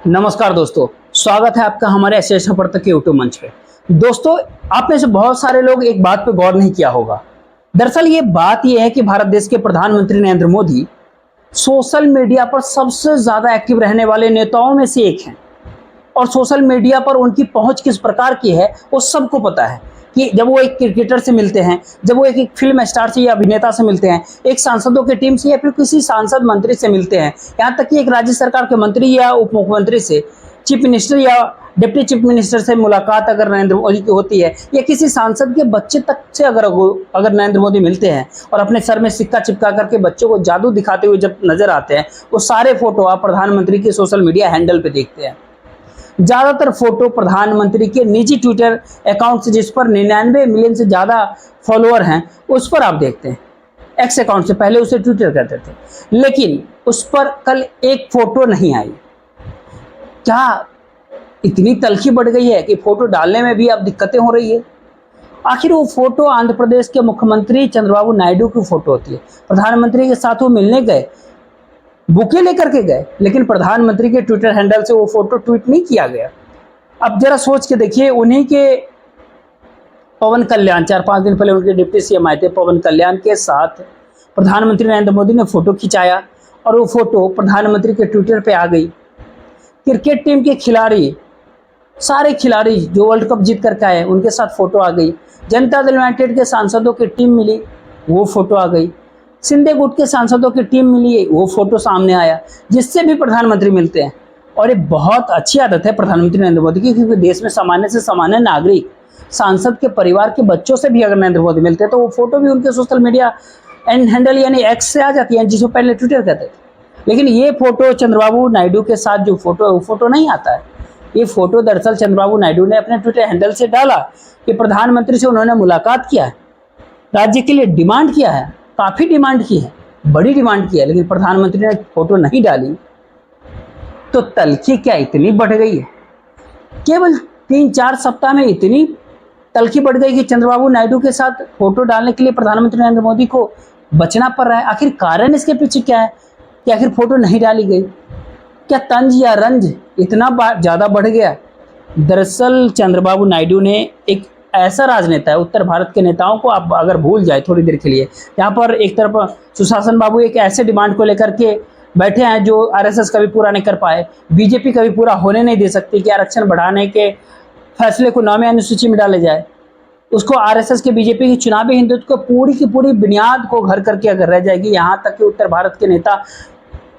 नमस्कार दोस्तों, स्वागत है आपका हमारे एस पर तक के यूट्यूब मंच पे। दोस्तों, आप में से बहुत सारे लोग एक बात पे गौर नहीं किया होगा। दरअसल ये बात ये है कि भारत देश के प्रधानमंत्री नरेंद्र मोदी सोशल मीडिया पर सबसे ज्यादा एक्टिव रहने वाले नेताओं में से एक हैं। और सोशल मीडिया पर उनकी पहुंच किस प्रकार की है वो सबको पता है कि जब वो एक क्रिकेटर से मिलते हैं, जब वो एक फिल्म स्टार से या अभिनेता से मिलते हैं, एक सांसदों की टीम से या फिर किसी सांसद मंत्री से मिलते हैं, यहाँ तक कि एक राज्य सरकार के मंत्री या उप मुख्यमंत्री से, चीफ मिनिस्टर या डिप्टी चीफ मिनिस्टर से मुलाकात अगर नरेंद्र मोदी की होती है, या किसी सांसद के बच्चे तक से अगर नरेंद्र मोदी मिलते हैं और अपने सर में सिक्का चिपका करके बच्चों को जादू दिखाते हुए जब नजर आते हैं, वो सारे फोटो आप प्रधानमंत्री के सोशल मीडिया हैंडल पे देखते हैं। ज्यादातर फोटो प्रधानमंत्री के निजी ट्विटर अकाउंट से, जिस पर 99 मिलियन से ज्यादा फॉलोअर हैं, उस पर आप देखते हैं। एक्स अकाउंट से, पहले उसे ट्विटर कहते थे, लेकिन उस पर कल एक फोटो नहीं आई। क्या इतनी तलखी बढ़ गई है कि फोटो डालने में भी अब दिक्कतें हो रही है? आखिर वो फोटो आंध्र प्रदेश के मुख्यमंत्री चंद्रबाबू नायडू की फोटो होती है। प्रधानमंत्री के साथ वो मिलने गए, बुके लेकर के गए, लेकिन प्रधानमंत्री के ट्विटर हैंडल से वो फोटो ट्वीट नहीं किया गया। अब जरा सोच के देखिए, उन्हीं के पवन कल्याण, 4-5 दिन पहले उनके डिप्टी सीएम आए थे, पवन कल्याण के साथ प्रधानमंत्री नरेंद्र मोदी ने फोटो खिंचाया और वो फोटो प्रधानमंत्री के ट्विटर पे आ गई। क्रिकेट टीम के खिलाड़ी, सारे खिलाड़ी जो वर्ल्ड कप जीत करके आए, उनके साथ फोटो आ गई। जनता दल यूनाइटेड के सांसदों की टीम मिली, वो फोटो आ गई। सिंधे गुट के सांसदों की टीम मिली, वो फोटो सामने आया, जिससे भी प्रधानमंत्री मिलते हैं। और ये बहुत अच्छी आदत है प्रधानमंत्री नरेंद्र मोदी की, क्योंकि देश में सामान्य से सामान्य नागरिक, सांसद के परिवार के बच्चों से भी अगर नरेंद्र मोदी मिलते हैं तो वो फोटो भी उनके सोशल मीडिया हैंडल यानी एक्स से आ जाती है, जिसको पहले ट्विटर कहते थे। लेकिन ये फोटो चंद्रबाबू नायडू के साथ जो फोटो है, वो फोटो नहीं आता है। ये फोटो दरअसल चंद्रबाबू नायडू ने अपने ट्विटर हैंडल से डाला कि प्रधानमंत्री से उन्होंने मुलाकात किया है, राज्य के लिए डिमांड किया है, काफी डिमांड की है, बड़ी डिमांड की है, लेकिन प्रधानमंत्री ने फोटो नहीं डाली। तो तलखी क्या इतनी बढ़ गई है? केवल 3-4 सप्ताह में इतनी तलखी बढ़ गई कि चंद्रबाबू नायडू के साथ फोटो डालने के लिए प्रधानमंत्री नरेंद्र मोदी को बचना पड़ रहा है। आखिर कारण इसके पीछे क्या है कि आखिर फोटो नहीं डाली गई? क्या तंज या रंज इतना ज्यादा बढ़ गया? दरअसल चंद्रबाबू नायडू ने एक ऐसा राजनेता है, उत्तर भारत के नेताओं को आप अगर भूल जाए थोड़ी देर के लिए, यहाँ पर एक तरफ सुशासन बाबू एक ऐसे डिमांड को लेकर के बैठे हैं जो आरएसएस कभी पूरा नहीं कर पाए, बीजेपी कभी पूरा होने नहीं दे सकती कि आरक्षण बढ़ाने के फैसले को 9वीं अनुसूची में डाले जाए। उसको आरएसएस के बीजेपी की चुनावी हिंदुत्व को पूरी की पूरी बुनियाद को घर करके अगर रह जाएगी। यहाँ तक कि उत्तर भारत के नेता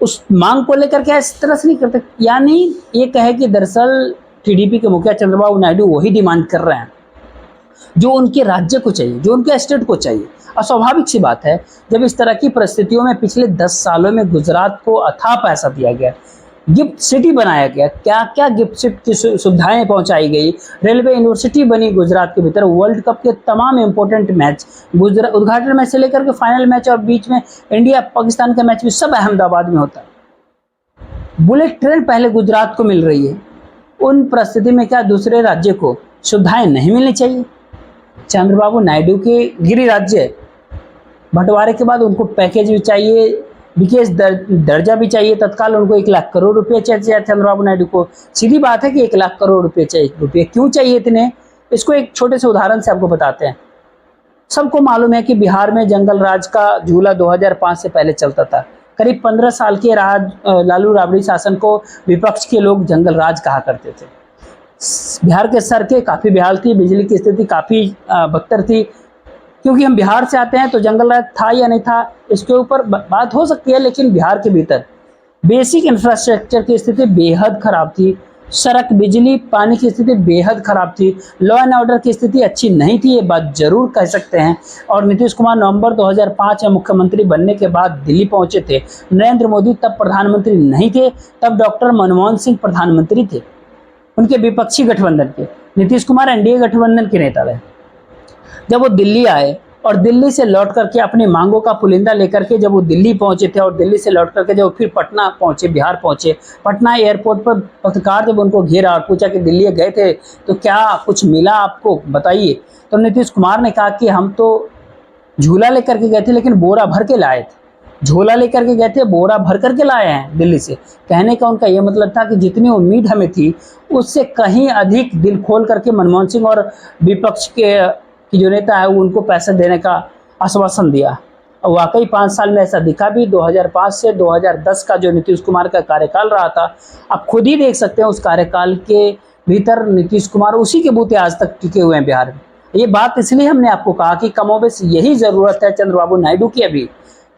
उस मांग को लेकर के इस तरह से नहीं करते, यानी ये कहे कि दरअसल टीडीपी के मुखिया चंद्रबाबू नायडू वही डिमांड कर रहे हैं जो उनके राज्य को चाहिए, जो उनके स्टेट को चाहिए। अस्वाभाविक सी बात है, जब इस तरह की परिस्थितियों में पिछले 10 सालों में गुजरात को अथाह पैसा दिया गया, गिफ्ट सिटी बनाया गया, क्या क्या गिफ्ट सिटी की सुविधाएं पहुंचाई गई, रेलवे यूनिवर्सिटी बनी गुजरात के भीतर, वर्ल्ड कप के तमाम इंपॉर्टेंट मैच, उद्घाटन मैच से लेकर के फाइनल मैच और बीच में इंडिया पाकिस्तान का मैच भी सब अहमदाबाद में होता है। बुलेट ट्रेन पहले गुजरात को मिल रही है, उन परिस्थिति में क्या दूसरे राज्य को सुविधाएं नहीं मिलनी चाहिए? चंद्रबाबू नायडू के गिरी राज्य बंटवारे के बाद उनको पैकेज भी चाहिए, विशेष दर्जा भी चाहिए, तत्काल उनको 1 लाख करोड़ रुपए चाहिए। चंद्रबाबू नायडू को सीधी बात है कि 1 लाख करोड़ रुपए चाहिए। रुपये क्यों चाहिए इतने? इसको एक छोटे से उदाहरण से आपको बताते हैं। सबको मालूम है कि बिहार में जंगल राज का झूला 2005 से पहले चलता था। करीब 15 साल के लालू राबड़ी शासन को विपक्ष के लोग जंगल राज कहा करते थे। बिहार के सड़कें काफी बेहाल थी, बिजली की स्थिति काफी बदतर थी। क्योंकि हम बिहार से आते हैं तो जंगल राज था या नहीं था इसके ऊपर बात हो सकती है, लेकिन बिहार के भीतर बेसिक इंफ्रास्ट्रक्चर की स्थिति बेहद खराब थी। सड़क, बिजली, पानी की स्थिति बेहद खराब थी। लॉ एंड ऑर्डर की स्थिति अच्छी नहीं थी, ये बात जरूर कह सकते हैं। और नीतीश कुमार नवंबर 2005 में मुख्यमंत्री बनने के बाद दिल्ली पहुंचे थे। नरेंद्र मोदी तब प्रधानमंत्री नहीं थे, तब डॉक्टर मनमोहन सिंह प्रधानमंत्री थे, उनके विपक्षी गठबंधन के। नीतीश कुमार एनडीए गठबंधन के नेता रहे। जब वो दिल्ली आए और दिल्ली से लौट करके अपनी मांगों का पुलिंदा लेकर के जब वो दिल्ली पहुंचे थे, और दिल्ली से लौट करके जब फिर पटना पहुंचे, बिहार पहुंचे, पटना एयरपोर्ट पर पत्रकार जब उनको घेरा और पूछा कि दिल्ली गए थे तो क्या कुछ मिला आपको, बताइए। तो नीतीश कुमार ने कहा कि हम तो झूला लेकर के गए थे, लेकिन बोरा भर के लाए थे। झोला लेकर के गए थे, बोरा भर करके लाए हैं दिल्ली से। कहने का उनका ये मतलब था कि जितनी उम्मीद हमें थी उससे कहीं अधिक दिल खोल करके मनमोहन सिंह और विपक्ष के की जो नेता है उनको पैसा देने का आश्वासन दिया। और वाकई 5 साल में ऐसा दिखा भी। 2005 से 2010 का जो नीतीश कुमार का कार्यकाल रहा था, आप खुद ही देख सकते हैं उस कार्यकाल के भीतर नीतीश कुमार उसी के बूते आज तक टिके हुए हैं बिहार में। ये बात इसलिए हमने आपको कहा कि कमोबेश यही जरूरत है चंद्रबाबू नायडू की अभी,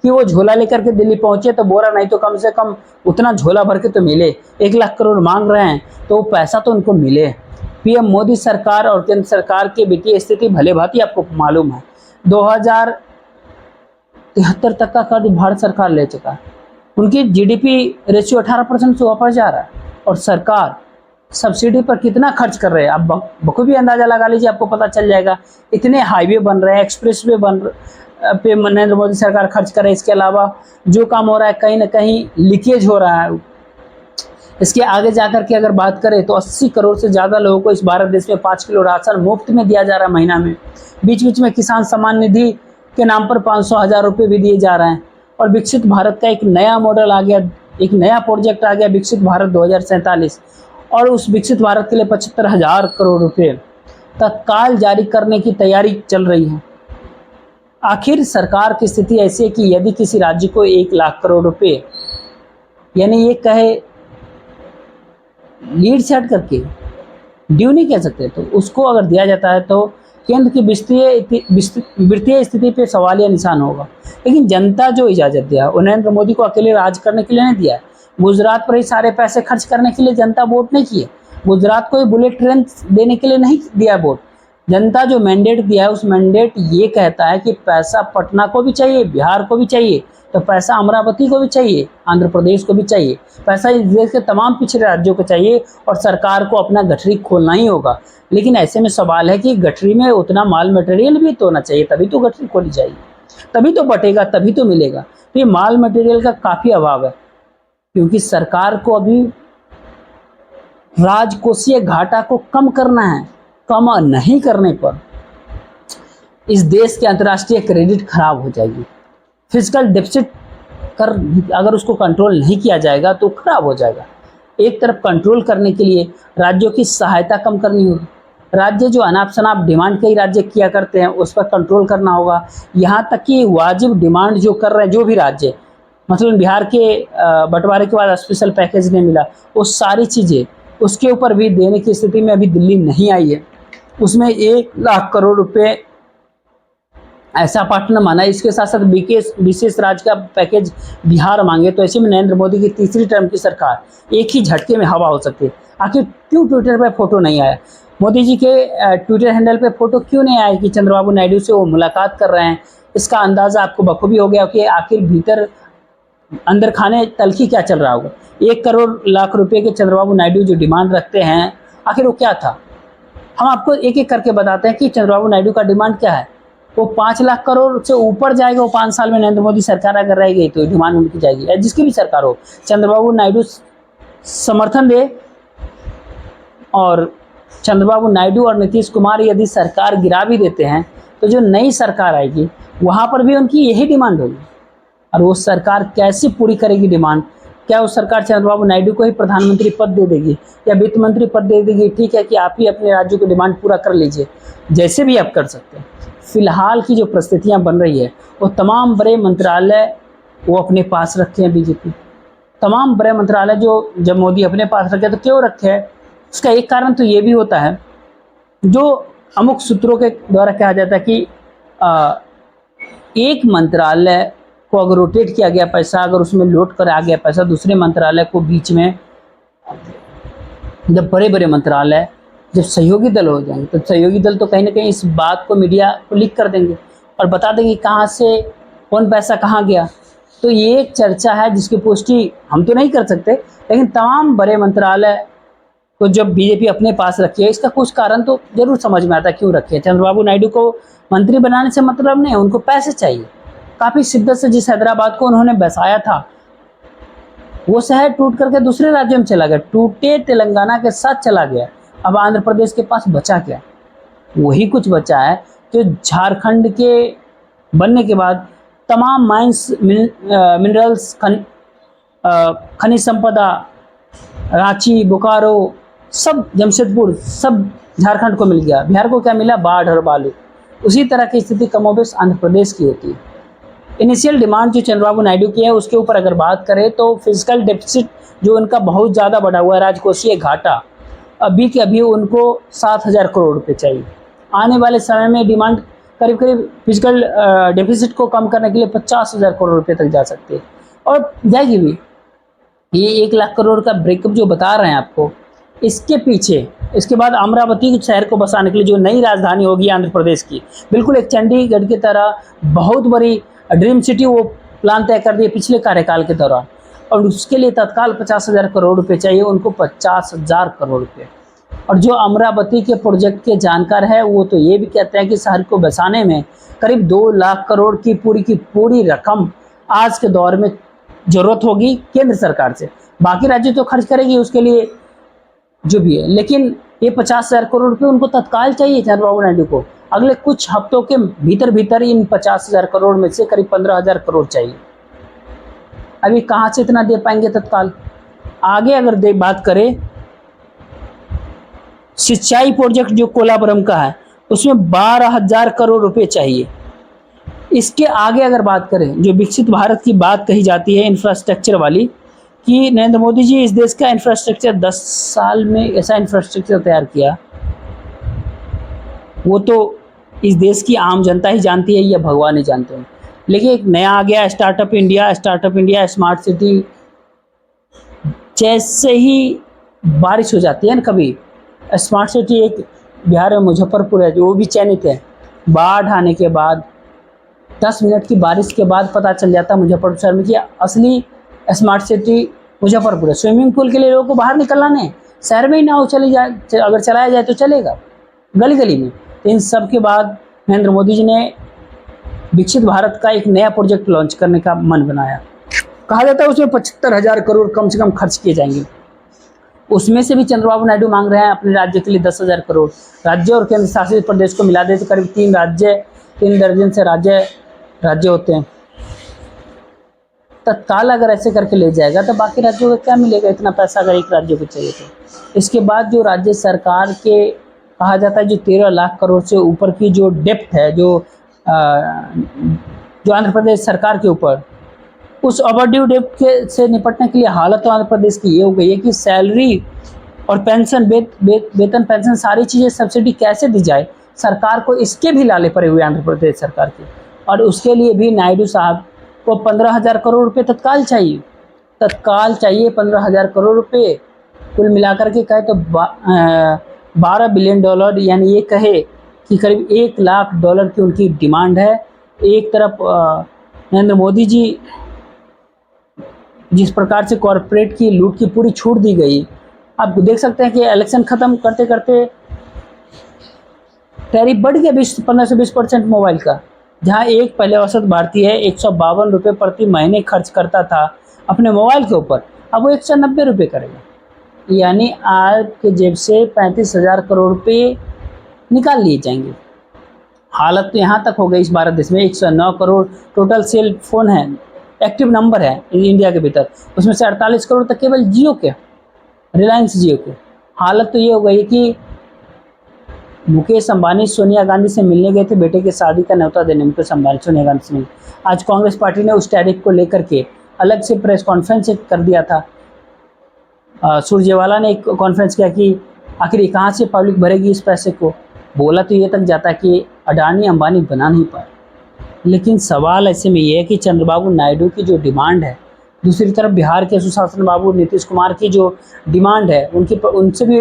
कि वो झोला लेकर के दिल्ली पहुंचे तो बोरा नहीं तो कम से कम उतना झोला भर के तो मिले। 1 लाख करोड़ मांग रहे हैं तो वो पैसा तो उनको मिले। पीएम मोदी सरकार और केंद्र सरकार की वित्तीय स्थिति भले भांति आपको मालूम है। 2073 तक का कर्ज भारत सरकार ले चुका है। उनकी जीडीपी रेशियो 18% से ऊपर जा रहा है और सरकार सब्सिडी पर कितना खर्च कर रहे हैं आप बखूबी अंदाजा लगा लीजिए, आपको पता चल जाएगा। इतने हाईवे बन रहे हैं, एक्सप्रेस वे पे नरेंद्र मोदी सरकार खर्च कर रही है। इसके अलावा जो काम हो रहा है कहीं ना कहीं लीकेज हो रहा है। इसके आगे जाकर के अगर बात करें तो 80 करोड़ से ज़्यादा लोगों को इस भारत देश में 5 किलो राशन मुफ्त में दिया जा रहा है महीना में। बीच बीच में किसान सम्मान निधि के नाम पर 500,000 रुपये भी दिए जा रहे हैं। और विकसित भारत का एक नया मॉडल आ गया, एक नया प्रोजेक्ट आ गया, विकसित भारत 2047। और उस विकसित भारत के लिए 75,000 करोड़ रुपए तत्काल जारी करने की तैयारी चल रही है। आखिर सरकार की स्थिति ऐसी है कि यदि किसी राज्य को 1 लाख करोड़ रुपए, यानी ये कहे लीड से हट करके ड्यू नहीं कह सकते, तो उसको अगर दिया जाता है तो केंद्र की वित्तीय स्थिति पे सवाल या निशान होगा। लेकिन जनता जो इजाज़त दिया वो नरेंद्र मोदी को अकेले राज करने के लिए नहीं दिया है। गुजरात पर ही सारे पैसे खर्च करने के लिए जनता वोट नहीं किए। गुजरात को बुलेट ट्रेन देने के लिए नहीं दिया वोट। जनता जो मैंडेट दिया है उस मैंडेट ये कहता है कि पैसा पटना को भी चाहिए, बिहार को भी चाहिए, तो पैसा अमरावती को भी चाहिए, आंध्र प्रदेश को भी चाहिए, पैसा इस देश के तमाम पिछड़े राज्यों को चाहिए और सरकार को अपना गठरी खोलना ही होगा। लेकिन ऐसे में सवाल है कि गठरी में उतना माल मटेरियल भी तो होना चाहिए, तभी तो गठरी खोली जाएगी, तभी तो बटेगा, तभी तो मिलेगा। तो ये माल मटेरियल का काफ़ी अभाव है, क्योंकि सरकार को अभी राजकोषीय घाटा को कम करना है। कम नहीं करने पर इस देश के अंतर्राष्ट्रीय क्रेडिट खराब हो जाएगी। फिजिकल डेफिसिट अगर उसको कंट्रोल नहीं किया जाएगा तो खराब हो जाएगा। एक तरफ कंट्रोल करने के लिए राज्यों की सहायता कम करनी होगी। राज्य जो अनाप शनाप डिमांड कई राज्य किया करते हैं उस पर कंट्रोल करना होगा। यहाँ तक कि वाजिब डिमांड जो कर रहे हैं जो भी राज्य, मतलब बिहार के बंटवारे के बाद स्पेशल पैकेज नहीं मिला, वो सारी चीज़ें उसके ऊपर भी देने की स्थिति में अभी दिल्ली नहीं आई है। उसमें 1 लाख करोड़ रुपए ऐसा पार्टनर माना। इसके साथ साथ विशेष राज्य का पैकेज बिहार मांगे, तो ऐसे में नरेंद्र मोदी की तीसरी टर्म की सरकार एक ही झटके में हवा हो सकती है। आखिर क्यों ट्विटर पे फोटो नहीं आया? मोदी जी के ट्विटर हैंडल पे फोटो क्यों नहीं आया कि चंद्रबाबू नायडू से वो मुलाकात कर रहे हैं? इसका अंदाज़ा आपको बखूबी हो गया कि आखिर भीतर अंदर खाने तलखी क्या चल रहा होगा। 1 करोड़ लाख रुपए के चंद्रबाबू नायडू जो डिमांड रखते हैं, आखिर वो क्या था? हम आपको एक एक करके बताते हैं कि चंद्रबाबू नायडू का डिमांड क्या है। वो 5 लाख करोड़ से ऊपर जाएगा। वो 5 साल में नरेंद्र मोदी सरकार अगर रह गई तो डिमांड उनकी जाएगी, या जिसकी भी सरकार हो, चंद्रबाबू नायडू समर्थन दे। और चंद्रबाबू नायडू और नीतीश कुमार यदि सरकार गिरा भी देते हैं तो जो नई सरकार आएगी वहाँ पर भी उनकी यही डिमांड होगी। और वो सरकार कैसे पूरी करेगी डिमांड? क्या वो सरकार चंद्रबाबू नायडू को ही प्रधानमंत्री पद दे देगी या वित्त मंत्री पद दे देगी? ठीक है कि आप ही अपने राज्यों की डिमांड पूरा कर लीजिए, जैसे भी आप कर सकते हैं। फिलहाल की जो परिस्थितियां बन रही है वो तमाम बड़े मंत्रालय वो अपने पास रखे हैं बीजेपी। तमाम बड़े मंत्रालय जो जब मोदी अपने पास रखे तो क्यों रखे हैं? उसका एक कारण तो ये भी होता है, जो अमुक सूत्रों के द्वारा कहा जाता है कि एक मंत्रालय को अगर रोटेट किया गया पैसा, अगर उसमें लोड कर आ गया पैसा दूसरे मंत्रालय को बीच में, जब बड़े बड़े मंत्रालय जब सहयोगी दल हो जाएंगे तो सहयोगी दल तो कहीं ना कहीं इस बात को मीडिया को लीक कर देंगे और बता देंगे कहाँ से कौन पैसा कहाँ गया। तो ये एक चर्चा है जिसकी पुष्टि हम तो नहीं कर सकते, लेकिन तमाम बड़े मंत्रालय को जब बीजेपी अपने पास रखी है इसका कुछ कारण तो जरूर समझ में आता है क्यों रखी है। चंद्रबाबू नायडू को मंत्री बनाने से मतलब नहीं, उनको पैसे चाहिए। काफ़ी शिद्दत से जिस हैदराबाद को उन्होंने बसाया था वो शहर टूट करके दूसरे राज्यों में चला गया, टूटे तेलंगाना के साथ चला गया। अब आंध्र प्रदेश के पास बचा क्या? वही कुछ बचा है जो झारखंड के बनने के बाद तमाम माइंस, मिनरल्स, खनिज संपदा, रांची, बोकारो, सब जमशेदपुर, सब झारखंड को मिल गया। बिहार को क्या मिला? बाढ़ और बालू। उसी तरह की स्थिति कमोबेश आंध्र प्रदेश की होती है। इनिशियल डिमांड जो चंद्रबाबू नायडू की है उसके ऊपर अगर बात करें तो फिजिकल डेफिसिट जो उनका बहुत ज़्यादा बढ़ा हुआ है, राजकोषीय घाटा, अभी के अभी उनको 7,000 करोड़ रुपये चाहिए। आने वाले समय में डिमांड करीब करीब फिजिकल डेफिसिट को कम करने के लिए 50,000 करोड़ रुपये तक जा सकती है, और जाएगी भी। ये 1 लाख करोड़ का ब्रेकअप जो बता रहे हैं आपको, इसके पीछे इसके बाद अमरावती शहर को बसाने के लिए जो नई राजधानी होगी आंध्र प्रदेश की, बिल्कुल एक चंडीगढ़ की तरह बहुत बड़ी ड्रीम सिटी, वो प्लान तय कर दिए पिछले कार्यकाल के दौरान, और उसके लिए तत्काल 50,000 करोड़ रुपए चाहिए उनको, 50,000 करोड़ रुपए। और जो अमरावती के प्रोजेक्ट के जानकार है वो तो ये भी कहते हैं कि शहर को बसाने में करीब 2 लाख करोड़ की पूरी रकम आज के दौर में जरूरत होगी केंद्र सरकार से। बाकी राज्य तो खर्च करेगी उसके लिए जो भी है, लेकिन ये 50,000 करोड़ रुपए उनको तत्काल चाहिए चंद्रबाबू नायडू को। अगले कुछ हफ्तों के भीतर इन 50,000 करोड़ में से करीब 15,000 करोड़ चाहिए। अभी कहाँ से इतना दे पाएंगे तत्काल? आगे अगर बात करें सिंचाई प्रोजेक्ट जो कोलाबरम का है, उसमें 12,000 करोड़ रुपए चाहिए। इसके आगे अगर बात करें, जो विकसित भारत की बात कही जाती है इंफ्रास्ट्रक्चर वाली, कि नरेंद्र मोदी जी इस देश का इंफ्रास्ट्रक्चर 10 साल में ऐसा इंफ्रास्ट्रक्चर तैयार किया, वो तो इस देश की आम जनता ही जानती है या भगवान ही जानते हैं। लेकिन एक नया आ गया स्टार्टअप इंडिया स्मार्ट सिटी। जैसे ही बारिश हो जाती है ना कभी, स्मार्ट सिटी एक बिहार में मुजफ्फरपुर है जो वो भी चयनित है, बाढ़ आने के बाद 10 मिनट की बारिश के बाद पता चल जाता है मुजफ्फरपुर शहर में कि असली स्मार्ट सिटी मुजफ्फरपुर है। स्विमिंग पूल के लिए लोगों को बाहर निकलना नहीं, शहर में ही नाव चली जाए, अगर चलाया जाए तो चलेगा गली गली में। इन सब के बाद नरेंद्र मोदी जी ने विकसित भारत का एक नया प्रोजेक्ट लॉन्च करने का मन बनाया। कहा जाता है उसमें 75,000 करोड़ कम से कम खर्च किए जाएंगे। उसमें से भी चंद्रबाबू नायडू मांग रहे हैं अपने राज्य के लिए 10,000 करोड़। राज्य और केंद्र शासित प्रदेश को मिला दे तो करीब 3 दर्जन से राज्य होते हैं। तत्काल अगर ऐसे करके ले जाएगा तो बाकी राज्यों को क्या मिलेगा? इतना पैसा अगर एक राज्य को चाहिए तो। इसके बाद जो राज्य सरकार के कहा जाता है जो 13 लाख करोड़ से ऊपर की जो डेप्ट है जो आंध्र प्रदेश सरकार के ऊपर, उस ओवरड्यू डेप्ट से निपटने के लिए हालत तो आंध्र प्रदेश की ये हो गई है कि सैलरी और पेंशन, वेतन पेंशन सारी चीज़ें सब्सिडी कैसे दी जाए, सरकार को इसके भी लाले पड़े हुए आंध्र प्रदेश सरकार के। और उसके लिए भी नायडू साहब को 15,000 करोड़ रुपए तत्काल चाहिए 15,000 करोड़ रुपए। कुल मिलाकर के कहे तो $12 बिलियन, यानी ये कहे कि करीब $1 लाख की उनकी डिमांड है। एक तरफ नरेंद्र मोदी जी जिस प्रकार से कॉरपोरेट की लूट की पूरी छूट दी गई, आप देख सकते हैं कि इलेक्शन खत्म करते करते टैरिफ बढ़ गया 15 से 20% मोबाइल का। जहां एक पहले औसत भारतीय 152 रुपये प्रति महीने खर्च करता था अपने मोबाइल के ऊपर, अब वो 190 रुपये करेगा। यानी आपके जेब से 35,000 करोड़ रुपये निकाल लिए जाएंगे। हालत तो यहाँ तक हो गई इस भारत देश में 109 करोड़ टोटल सेल फोन है, एक्टिव नंबर है इंडिया के भीतर, उसमें से 48 करोड़ तक केवल जियो के, रिलायंस जियो के। हालत तो ये हो गई कि मुकेश अंबानी सोनिया गांधी से मिलने गए थे बेटे की शादी का न्योता देने, मुकेश अंबानी सोनिया गांधी से मिले। आज कांग्रेस पार्टी ने उस टैरिफ को लेकर के अलग से प्रेस कॉन्फ्रेंस कर दिया था। सुरजेवाला ने एक कॉन्फ्रेंस किया कि आखिर कहाँ से पब्लिक भरेगी इस पैसे को। बोला तो ये तक जाता कि अडानी अंबानी बना नहीं पाए। लेकिन सवाल ऐसे में ये है कि चंद्रबाबू नायडू की जो डिमांड है, दूसरी तरफ बिहार के सुशासन बाबू नीतीश कुमार की जो डिमांड है उनसे भी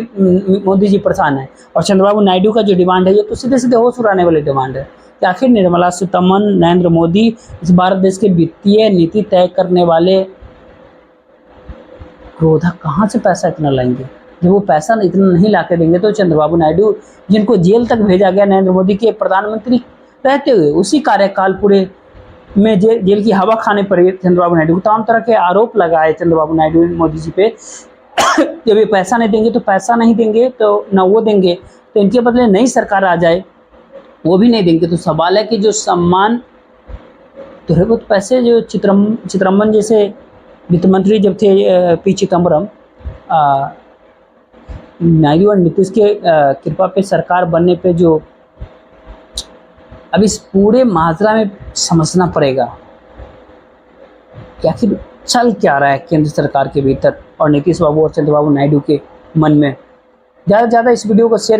मोदी जी परेशान है। और चंद्रबाबू नायडू का जो डिमांड है ये तो सीधे सीधे होश उड़ाने वाली डिमांड है कि आखिर निर्मला सीतारमण, नरेंद्र मोदी इस भारत देश के वित्तीय नीति तय करने वाले क्रोधा कहाँ से पैसा इतना लाएंगे। जब वो पैसा इतना नहीं ला के देंगे तो चंद्रबाबू नायडू, जिनको जेल तक भेजा गया नरेंद्र मोदी के प्रधानमंत्री रहते हुए, उसी कार्यकाल पूरे में जेल की हवा खाने पर चंद्रबाबू नायडू को तमाम तरह के आरोप लगाए चंद्रबाबू नायडू मोदी जी पे। जब ये पैसा नहीं देंगे तो न वो देंगे तो इनके बदले नई सरकार आ जाए वो भी नहीं देंगे। तो सवाल है कि जो सम्मान थोड़े बहुत पैसे जो चिदम्बरम जैसे वित्त मंत्री जब थे, पी चिदम्बरम, नायडू और नीतीश के कृपा पे सरकार बनने पे जो अब इस पूरे माजरा में समझना पड़ेगा कि आखिर चल क्या रहा है केंद्र सरकार के भीतर और नीतीश बाबू और चंद्रबाबू नायडू के मन में। ज़्यादा से ज़्यादा इस वीडियो को शेयर